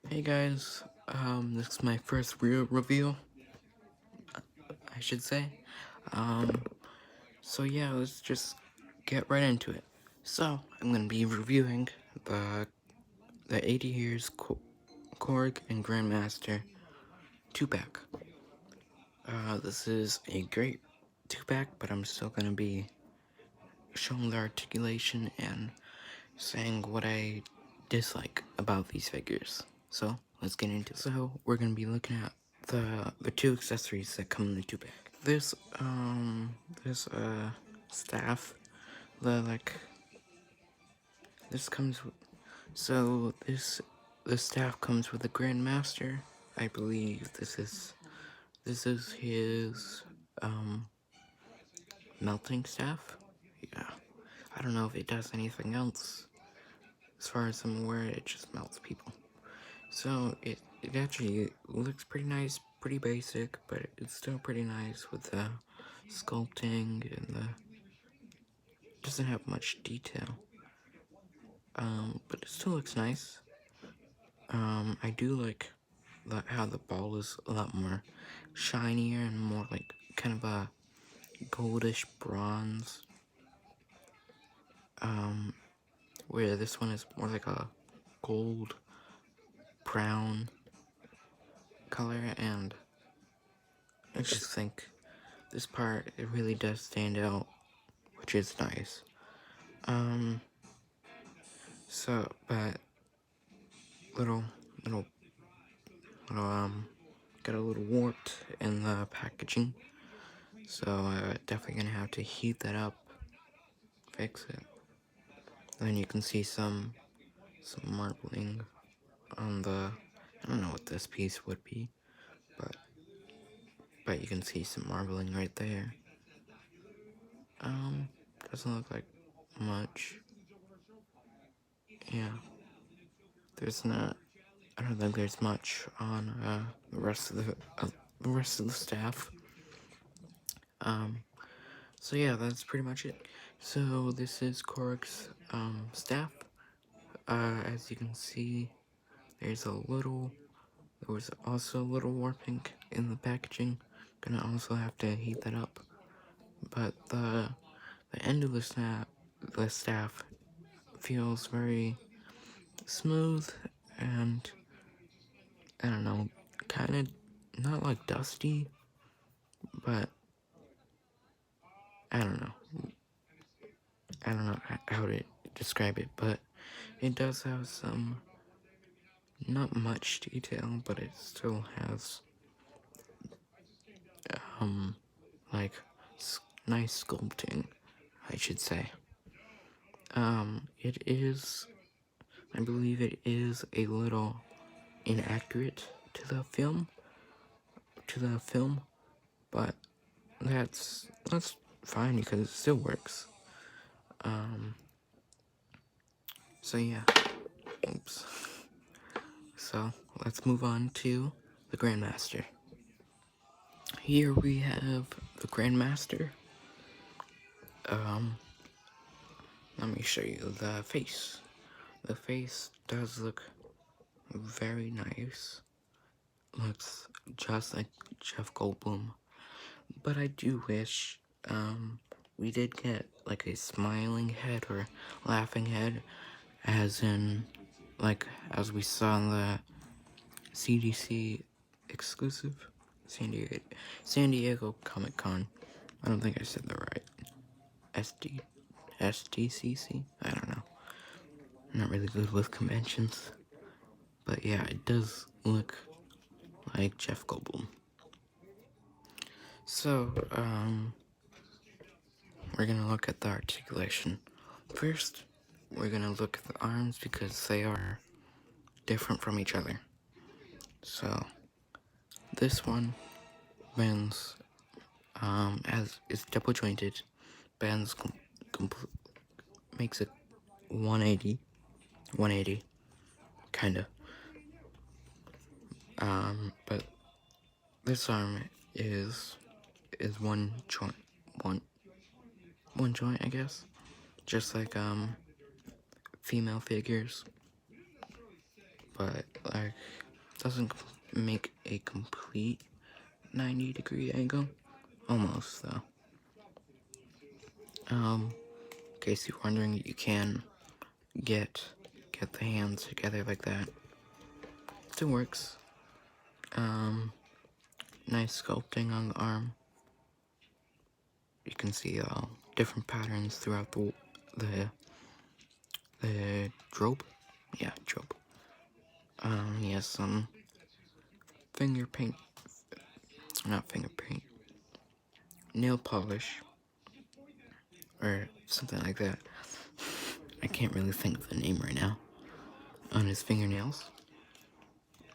Hey guys, this is my first real review, I should say. Um, so yeah, let's just get right into it. So, I'm gonna be reviewing the 80 Years Korg and Grandmaster 2-pack. This is a great 2-pack, but I'm still gonna be showing the articulation and saying what I dislike about these figures. So, let's get into it. So, we're gonna be looking at the two accessories that come in the 2-pack. This staff, this comes with, so the staff comes with a Grandmaster. I believe this is his, melting staff. Yeah, I don't know if it does anything else. As far as I'm aware, it just melts people. So it actually looks pretty nice, pretty basic, but it's still pretty nice with the sculpting and the doesn't have much detail. But it still looks nice. I do like how the ball is a lot more shinier and more like kind of a goldish bronze. Where this one is more like a gold brown color, and I just think this part, it really does stand out, which is nice. But little, little, got a little warped in the packaging, so definitely gonna have to heat that up, fix it. Then you can see some marbling on the, I don't know what this piece would be, but you can see some marbling right there. Doesn't look like much. Yeah, there's not, I don't think there's much on the rest of the staff. So yeah, that's pretty much it. So this is Korg's staff. As you can see, there was also a little warping in the packaging. Gonna also have to heat that up. But the end of the staff feels very smooth and, I don't know, kind of not like dusty, but I don't know. I don't know how to describe it, but it does have some, not much detail, but it still has, like, nice sculpting, I should say. I believe it is a little inaccurate to the film, but that's fine because it still works. So yeah, oops. So let's move on to the Grandmaster. Here we have the Grandmaster. Let me show you the face. The face does look very nice. Looks just like Jeff Goldblum. But I do wish, we did get like a smiling head or laughing head, as in, like, as we saw in the CDC exclusive, San Diego Comic Con. I don't think I said that right. SDCC? I don't know. I'm not really good with conventions. But yeah, it does look like Jeff Goldblum. So, we're gonna look at the articulation. First, we're gonna look at the arms because they are different from each other. So, this one bends, as is double jointed, bends, makes it 180, kinda. But this arm is one joint, one joint, I guess. Just like, female figures. but like doesn't make a complete 90-degree angle. Almost though. In case you're wondering, you can get the hands together like that. It still works. Nice sculpting on the arm. You can see different patterns throughout the drobe. Yeah, drobe. He has some finger paint, not finger paint, nail polish, or something like that. I can't really think of the name right now. On his fingernails,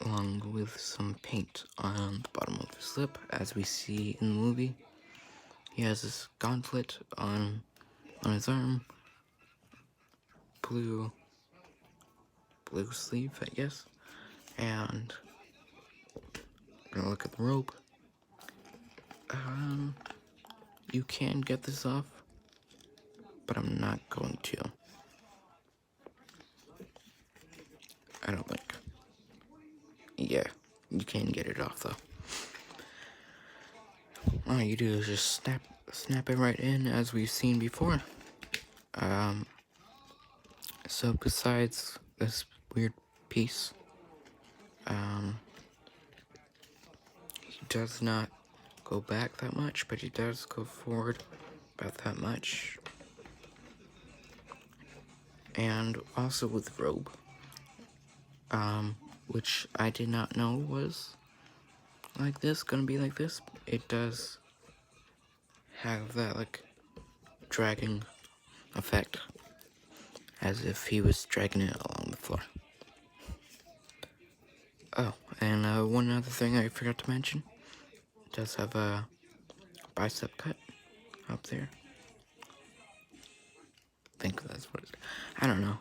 along with some paint on the bottom of his lip, as we see in the movie. He has this gauntlet on his arm, blue sleeve, I guess, and gonna look at the rope. You can get this off, but I'm not going to. I don't think. Yeah, you can get it off though. All you do is just snap it right in, as we've seen before. So besides this weird piece, he does not go back that much, but he does go forward about that much. And also with robe, which I did not know was like this, gonna be like this. It does have that like dragging effect, as if he was dragging it along the floor. Oh, and one other thing I forgot to mention, it does have a bicep cut up there. I think that's what it is. I don't know.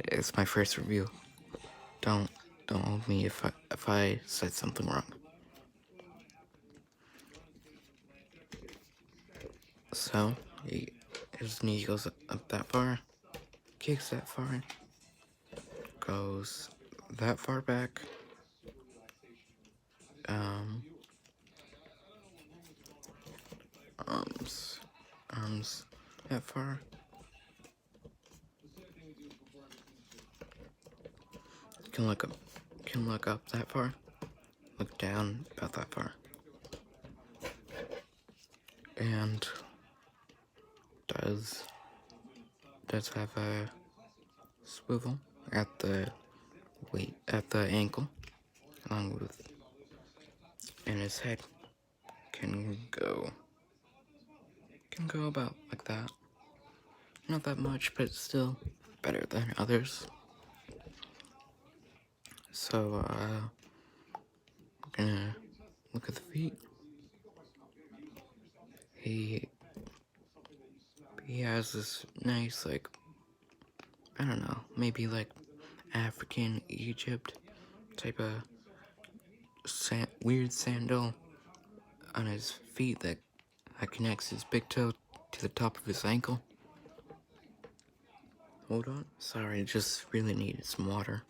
It's my first review. Don't hold me if I said something wrong. So his knee goes up that far, kicks that far, goes that far back. Arms that far. Can look up that far. Look down about that far. And does have a swivel at the ankle, along with, and his head can go about like that. Not that much, but still better than others. So I'm gonna look at the feet. He has this nice, like, I don't know, maybe like African Egypt type of weird sandal on his feet that connects his big toe to the top of his ankle. Hold on. Sorry, just really needed some water.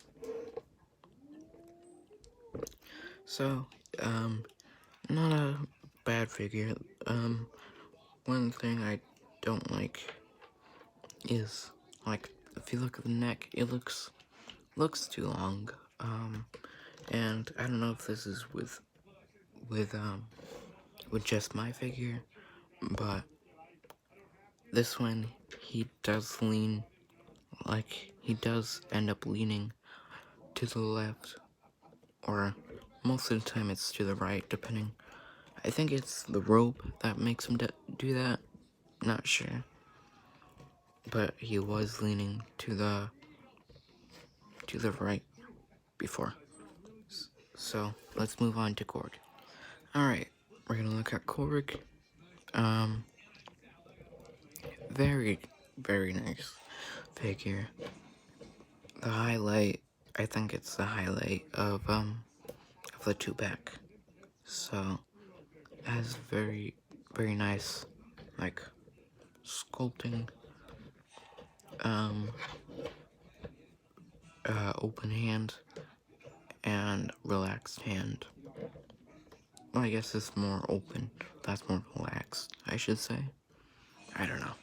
So, not a bad figure. One thing I don't like is, like, if you look at the neck, it looks too long. And I don't know if this is with just my figure, but this one, he does lean, like, he does end up leaning to the left, or most of the time it's to the right, depending. I think it's the rope that makes him do that, not sure. But he was leaning to the right before. So, let's move on to Korg. Alright, we're gonna look at Korg. Very, very nice figure. The highlight, I think it's the highlight of the two-pack. So, it has very, very nice, like, sculpting, open hand, and relaxed hand. Well, I guess it's more open. That's more relaxed, I should say. I don't know.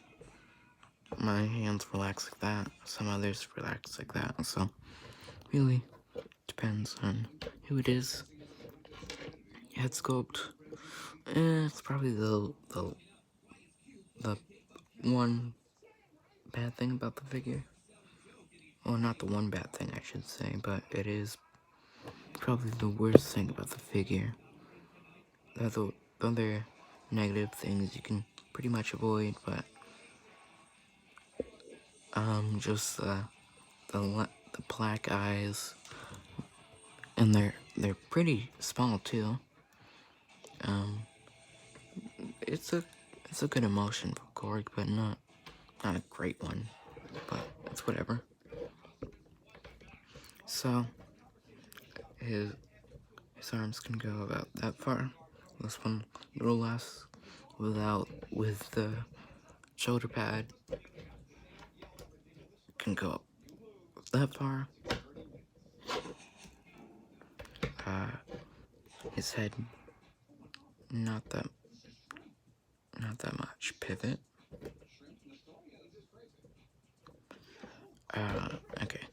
My hands relax like that. Some others relax like that. So, really depends on who it is. Head sculpt. It's probably the one bad thing about the figure. Well, not the one bad thing, I should say, but it is probably the worst thing about the figure. The other negative things you can pretty much avoid, but just the black eyes, and they're pretty small too. It's a good emotion for Korg, but not a great one. But it's whatever. So his arms can go about that far. This one a little less, with the shoulder pad can go up that far. His head not that much pivot. Okay,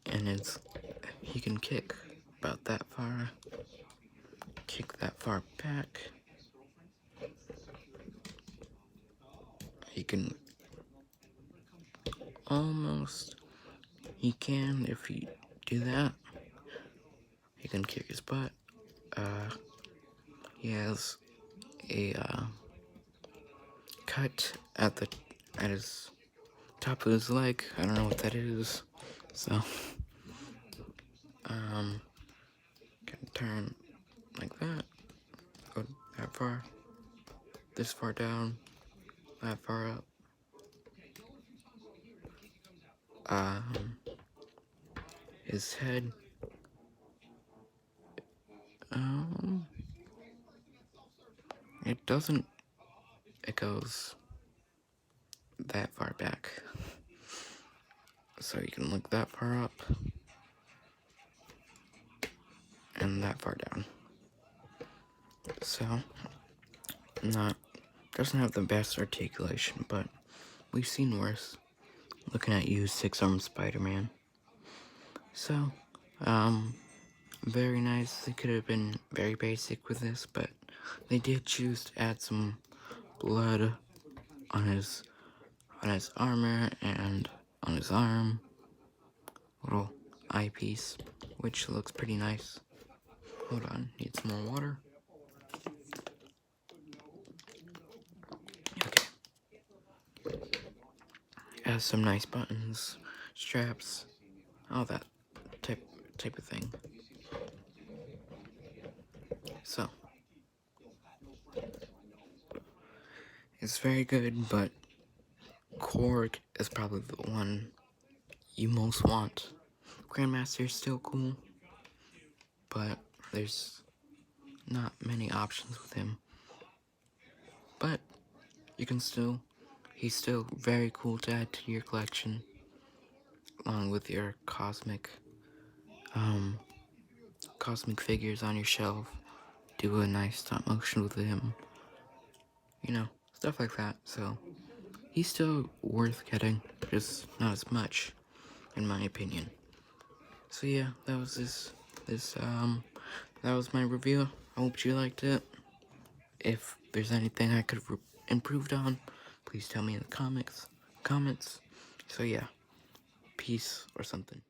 and he can kick about that far. Kick that far back. He can almost. He can if he do that. He can kick his butt. He has a cut at his top of his leg. I don't know what that is. So can turn like that. Go that far. This far down. That far up. His head. It doesn't. It goes that far back. So you can look that far up and that far down. So doesn't have the best articulation, but we've seen worse. Looking at you, 6-armed Spider-Man. So, very nice. They could have been very basic with this, but they did choose to add some blood on his armor and on his arm. Little eyepiece, which looks pretty nice. Hold on, need some more water. Okay. Has some nice buttons, straps, all that type of thing. So it's very good, but Korg is probably the one you most want. Grandmaster is still cool, but there's not many options with him. But you can he's still very cool to add to your collection, along with your cosmic figures on your shelf. Do a nice stop motion with him, stuff like that. So he's still worth getting, just not as much, in my opinion. So yeah, that was that was my review. I hope you liked it. If there's anything I could have improved on, please tell me in the comments. So yeah, peace or something.